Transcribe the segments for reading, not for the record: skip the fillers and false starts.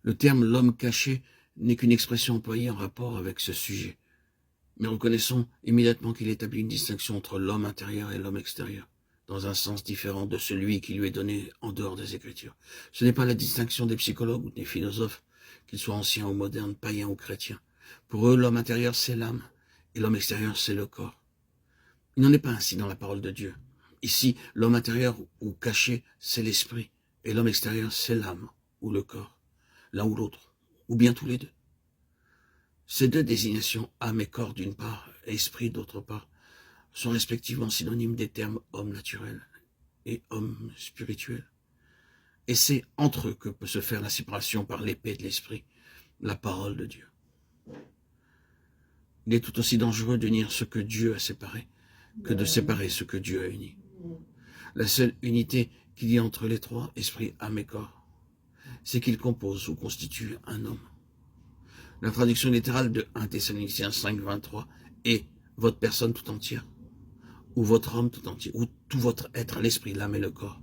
Le terme « l'homme caché » n'est qu'une expression employée en rapport avec ce sujet. Mais reconnaissons immédiatement qu'il établit une distinction entre l'homme intérieur et l'homme extérieur, dans un sens différent de celui qui lui est donné en dehors des Écritures. Ce n'est pas la distinction des psychologues ou des philosophes, qu'ils soient anciens ou modernes, païens ou chrétiens. Pour eux, l'homme intérieur, c'est l'âme, et l'homme extérieur, c'est le corps. Il n'en est pas ainsi dans la parole de Dieu. Ici, l'homme intérieur ou caché, c'est l'esprit, et l'homme extérieur, c'est l'âme ou le corps, l'un ou l'autre, ou bien tous les deux. Ces deux désignations, âme et corps d'une part, et esprit d'autre part, sont respectivement synonymes des termes homme naturel et homme spirituel. Et c'est entre eux que peut se faire la séparation par l'épée de l'esprit, la parole de Dieu. Il est tout aussi dangereux d'unir ce que Dieu a séparé que de séparer ce que Dieu a uni. La seule unité qu'il y a entre les trois, esprit, âme et corps, c'est qu'ils composent ou constituent un homme. La traduction littérale de 1 Thessaloniciens 5, 23 est « votre personne tout entière » ou « votre homme tout entier » ou « tout votre être, l'esprit, l'âme et le corps ».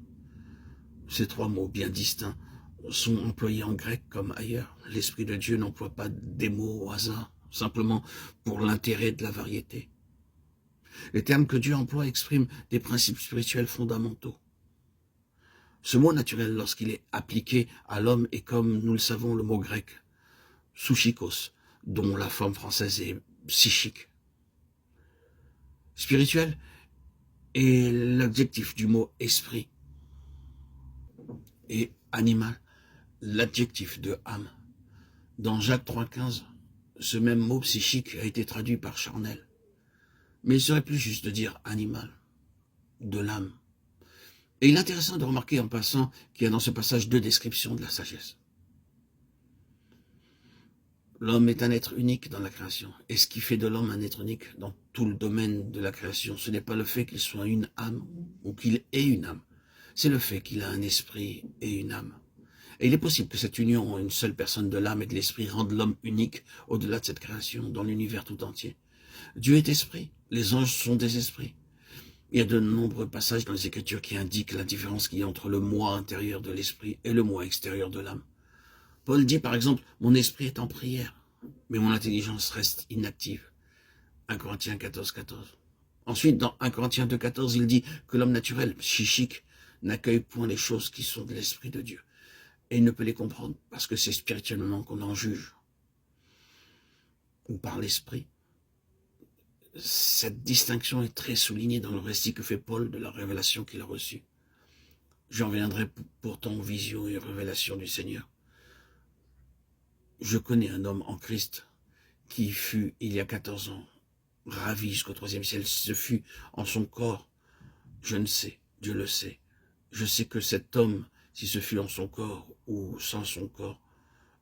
Ces trois mots bien distincts sont employés en grec comme ailleurs. L'Esprit de Dieu n'emploie pas des mots au hasard, simplement pour l'intérêt de la variété. Les termes que Dieu emploie expriment des principes spirituels fondamentaux. Ce mot naturel, lorsqu'il est appliqué à l'homme, est comme nous le savons le mot grec « psychikos », dont la forme française est « psychique ». Spirituel est l'adjectif du mot « esprit » et animal, l'adjectif de âme. Dans Jacques 3,15, ce même mot psychique a été traduit par charnel. Mais il serait plus juste de dire animal, de l'âme. Et il est intéressant de remarquer en passant qu'il y a dans ce passage deux descriptions de la sagesse. L'homme est un être unique dans la création. Et ce qui fait de l'homme un être unique dans tout le domaine de la création, ce n'est pas le fait qu'il soit une âme ou qu'il ait une âme. C'est le fait qu'il a un esprit et une âme. Et il est possible que cette union en une seule personne de l'âme et de l'esprit rende l'homme unique au-delà de cette création, dans l'univers tout entier. Dieu est esprit, les anges sont des esprits. Il y a de nombreux passages dans les Écritures qui indiquent la différence qu'il y a entre le moi intérieur de l'esprit et le moi extérieur de l'âme. Paul dit par exemple, « Mon esprit est en prière, mais mon intelligence reste inactive. » 1 Corinthiens 14, 14. Ensuite, dans 1 Corinthiens 2, 14, il dit que l'homme naturel, psychique, n'accueille point les choses qui sont de l'esprit de Dieu. Et il ne peut les comprendre parce que c'est spirituellement qu'on en juge. Ou par l'esprit. Cette distinction est très soulignée dans le récit que fait Paul de la révélation qu'il a reçue. J'en reviendrai pourtant aux visions et aux révélations du Seigneur. Je connais un homme en Christ qui fut, il y a 14 ans, ravi jusqu'au 3e ciel. Ce fut en son corps, je ne sais, Dieu le sait. Je sais que cet homme, si ce fut en son corps ou sans son corps,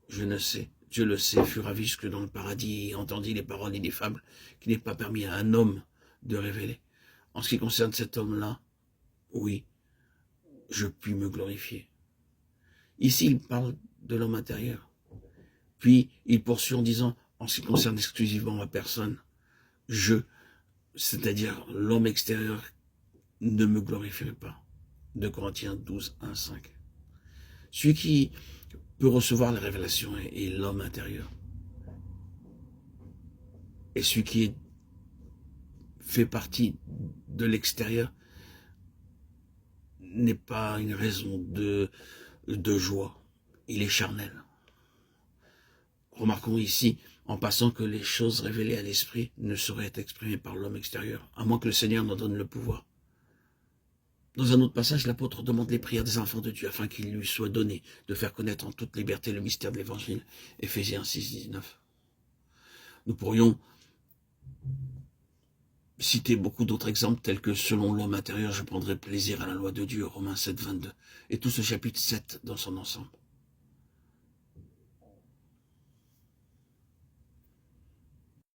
je ne sais, Dieu le sait, fut ravi jusque dans le paradis et entendit les paroles ineffables qui n'est pas permis à un homme de révéler. En ce qui concerne cet homme-là, oui, je puis me glorifier. Ici, il parle de l'homme intérieur. Puis, il poursuit en disant, en ce qui concerne exclusivement ma personne, je, c'est-à-dire l'homme extérieur, ne me glorifierai pas. 2 Corinthiens 12, 1, 5. Celui qui peut recevoir la révélation est l'homme intérieur. Et celui qui fait partie de l'extérieur n'est pas une raison de joie. Il est charnel. Remarquons ici, en passant, que les choses révélées à l'esprit ne sauraient être exprimées par l'homme extérieur, à moins que le Seigneur n'en donne le pouvoir. Dans un autre passage, l'apôtre demande les prières des enfants de Dieu afin qu'il lui soit donné de faire connaître en toute liberté le mystère de l'Évangile. Éphésiens 6, 19. Nous pourrions citer beaucoup d'autres exemples tels que selon l'homme intérieur, je prendrai plaisir à la loi de Dieu, Romains 7, 22, et tout ce chapitre 7 dans son ensemble.